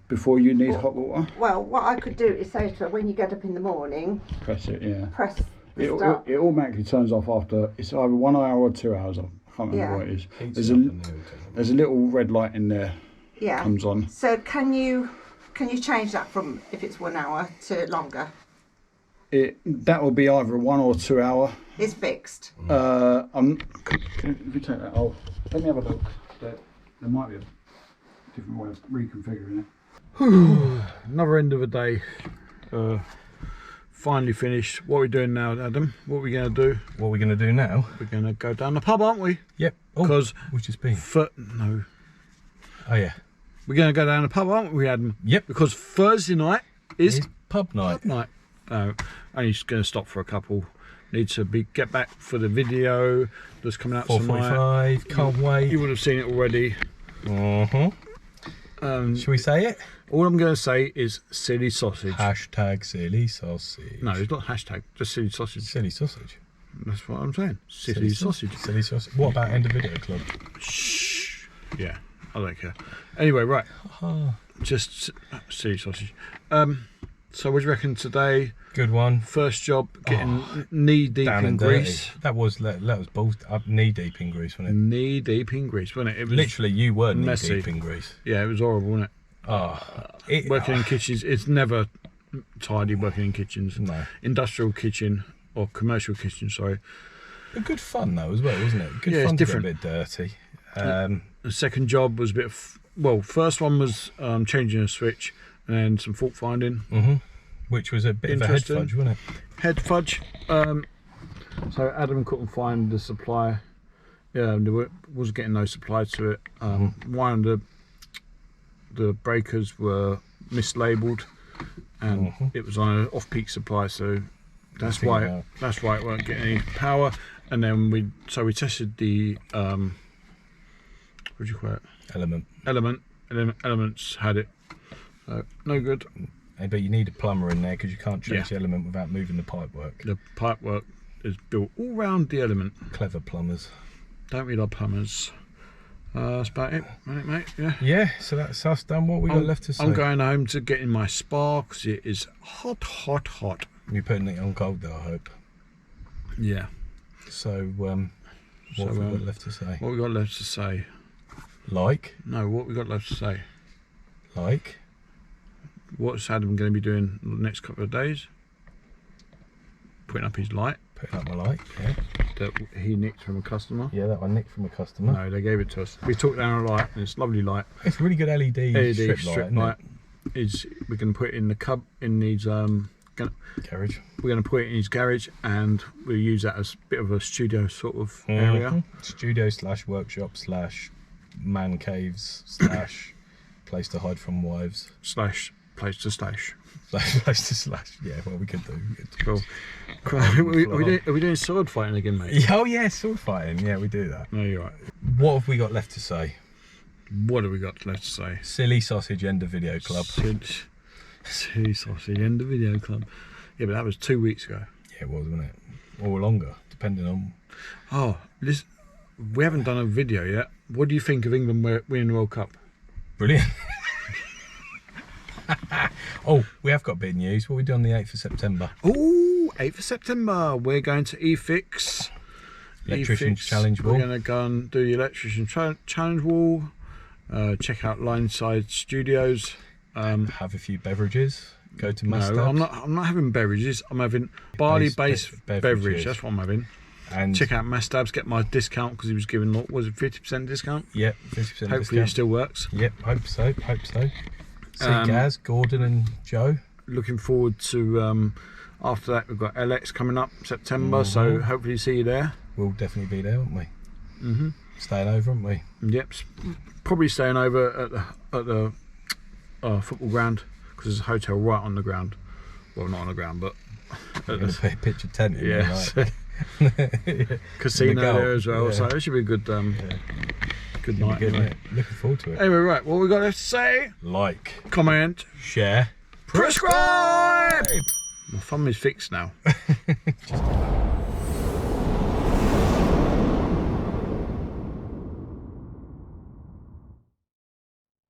Speaker 1: before you need hot water?
Speaker 3: Well, what I could do is say to her, when you get up in the morning,
Speaker 1: Press it, yeah.
Speaker 3: press the start.
Speaker 1: It automatically turns off after, it's either 1 hour or 2 hours. I can't remember what it is.
Speaker 4: Heats it up and then
Speaker 1: There's a little red light in there
Speaker 3: Yeah.
Speaker 1: comes on.
Speaker 3: So can you change that from if it's 1 hour to longer?
Speaker 1: That will be either a 1 or 2 hour.
Speaker 3: It's fixed.
Speaker 1: If you take that off, let me have a look. There might be a different way of reconfiguring it. Another end of the day. Finally finished. What are we doing now, Adam? What are we going to do?
Speaker 5: What are we going to do now?
Speaker 1: We're going to go down the pub, aren't we?
Speaker 5: Yep.
Speaker 1: Because
Speaker 5: which has been?
Speaker 1: No.
Speaker 5: Oh yeah.
Speaker 1: We're going to go down the pub, aren't we, Adam?
Speaker 5: Yep.
Speaker 1: Because Thursday night is
Speaker 5: pub night.
Speaker 1: pub night. Only just going to stop for a couple. Need to get back for the video that's coming out tonight.
Speaker 5: 4:45. Can't wait.
Speaker 1: You would have seen it already.
Speaker 5: Should we say it?
Speaker 1: All I'm going to say is silly sausage.
Speaker 5: Hashtag silly sausage.
Speaker 1: No, it's not hashtag. Just silly sausage.
Speaker 5: Silly sausage.
Speaker 1: That's what I'm saying. Silly sausage.
Speaker 5: Silly sausage. What about end of video club?
Speaker 1: Shh. Yeah, I don't care. Anyway, right. Just silly sausage. So what do you reckon today?
Speaker 5: Good one.
Speaker 1: First job, getting knee deep
Speaker 5: Down
Speaker 1: in
Speaker 5: and
Speaker 1: grease.
Speaker 5: dirty. That was balls up knee deep in grease, wasn't it?
Speaker 1: Knee deep in grease, wasn't it? It was
Speaker 5: Literally, you were knee
Speaker 1: messy.
Speaker 5: deep in grease.
Speaker 1: Yeah, it was horrible, wasn't it? Working in kitchens, it's never tidy working in kitchens.
Speaker 5: No.
Speaker 1: Industrial kitchen or commercial kitchen, sorry.
Speaker 5: But good fun though as well, wasn't it? Good
Speaker 1: Yeah,
Speaker 5: fun
Speaker 1: it's
Speaker 5: to
Speaker 1: different.
Speaker 5: get a bit dirty.
Speaker 1: The second job was a bit of, first one was changing a switch and then some fault finding.
Speaker 5: Which was a bit of a head fudge, wasn't it?
Speaker 1: Head fudge. So Adam couldn't find the supply. Yeah, there was getting no supply to it. One of the breakers were mislabeled, and it was on an off-peak supply. So that's why it weren't getting any power. And then we tested the what do you call it? Element, and then Elements had it. So no good.
Speaker 5: Hey, but you need a plumber in there because you can't change the element without moving the pipework.
Speaker 1: The pipework is built all round the Element.
Speaker 5: Clever plumbers.
Speaker 1: Don't we love plumbers? That's about it, mate. Yeah.
Speaker 5: Yeah. So that's us done. What we got left to say?
Speaker 1: I'm going home to get in my spa because it is hot.
Speaker 5: You're putting it on cold though, I hope.
Speaker 1: Yeah.
Speaker 5: So what have we got left to say?
Speaker 1: What we got left to say?
Speaker 5: No,
Speaker 1: what we got left to say? What's Adam going to be doing the next couple of days? Putting up his light.
Speaker 5: Putting up my light, yeah.
Speaker 1: That he nicked from a customer.
Speaker 5: Yeah, that one nicked from a customer.
Speaker 1: No, they gave it to us. We took down a light, and it's a lovely light.
Speaker 5: It's a really good LED strip light.
Speaker 1: We're going to put it in the cub in his
Speaker 5: garage.
Speaker 1: We're going to put it in his garage, and we'll use that as a bit of a studio sort of area.
Speaker 5: Studio / workshop / man caves / place to hide from wives
Speaker 1: / place to stash.
Speaker 5: Yeah, well, we could do.
Speaker 1: Cool. Are we doing sword fighting again, mate?
Speaker 5: Oh yeah, sword fighting. Yeah, we do that.
Speaker 1: No, you're right.
Speaker 5: What have we got left to say?
Speaker 1: What have we got left to say?
Speaker 5: Silly sausage end of video club.
Speaker 1: Silly sausage end of video club. Yeah, but that was 2 weeks ago.
Speaker 5: Yeah, it was, wasn't it? Or longer, depending on.
Speaker 1: Oh, listen, we haven't done a video yet. What do you think of England winning the World Cup?
Speaker 5: Brilliant. Oh, we have got big news. What are we doing on the 8th of September?
Speaker 1: Oh, 8th of September. We're going to eFix.
Speaker 4: Electrician's
Speaker 1: E-fix.
Speaker 4: challenge
Speaker 1: We're
Speaker 4: wall.
Speaker 1: going to go and do the electrician challenge wall. Check out Lineside Studios.
Speaker 4: Have a few beverages. Go to Must
Speaker 1: No, I'm not having beverages. I'm having barley-based beverage.
Speaker 4: beverages.
Speaker 1: That's what I'm having.
Speaker 4: And
Speaker 1: Check out Mastabs. Get my discount because he was giving, what was it, 50% discount?
Speaker 4: Yep, 50%
Speaker 1: Hopefully
Speaker 4: discount.
Speaker 1: it still works.
Speaker 4: Yep, hope so. See Gaz, Gordon, and Joe.
Speaker 1: Looking forward to. After that, we've got LX coming up September, so hopefully see you there.
Speaker 4: We'll definitely be there, won't we? Mm-hmm. Staying over, won't we?
Speaker 1: Yep, probably staying over at the football ground because there's a hotel right on the ground. Well, not on the ground, but
Speaker 4: We're going to put a picture tent in
Speaker 1: yes.
Speaker 4: there, like.
Speaker 1: Casino
Speaker 4: goal.
Speaker 1: there as well.
Speaker 4: Yeah.
Speaker 1: So it should be a good good
Speaker 4: It'll be
Speaker 1: night.
Speaker 4: good,
Speaker 1: Anyway.
Speaker 4: mate. Looking forward to it.
Speaker 1: Anyway, right, what we got left to say?
Speaker 4: Like,
Speaker 1: Comment,
Speaker 4: share,
Speaker 1: prescribe. My thumb is fixed now.